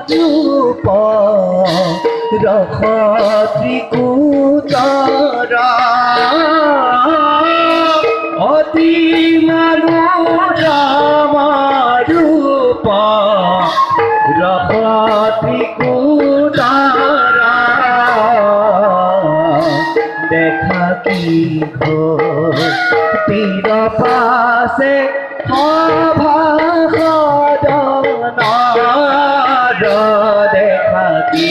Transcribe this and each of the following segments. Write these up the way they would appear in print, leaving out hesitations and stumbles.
রূপ রখ ত্রিকুটরা অতি রূপ রখ ত্রিকুটরা দেখা কি তীর পাশে দেখা কি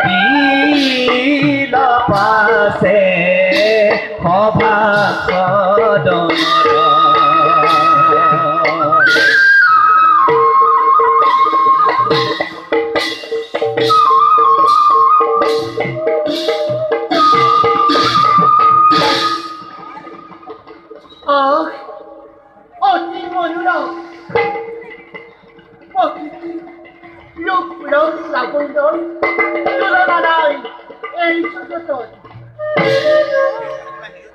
তীর পাশে সভা অতি মনোরম প্রকৃতি রূপ রং লাবণ্যর তুলনা নাই এই জগতত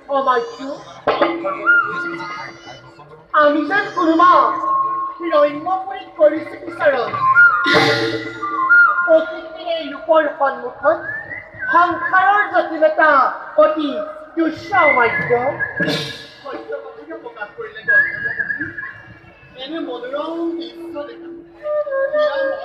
অমাত্য আমি যেন কোনোবা হিৰণ্যপুৰীত কৰিছো বিচাৰণ প্ৰকৃতিৰ এই ৰূপৰ সন্মুখত সংসাৰৰ জটিলতা অতি তুচ্ছ অমাত্য প্ৰকাশ কৰিলে এনে মনোৰম দৃশ্য দেখা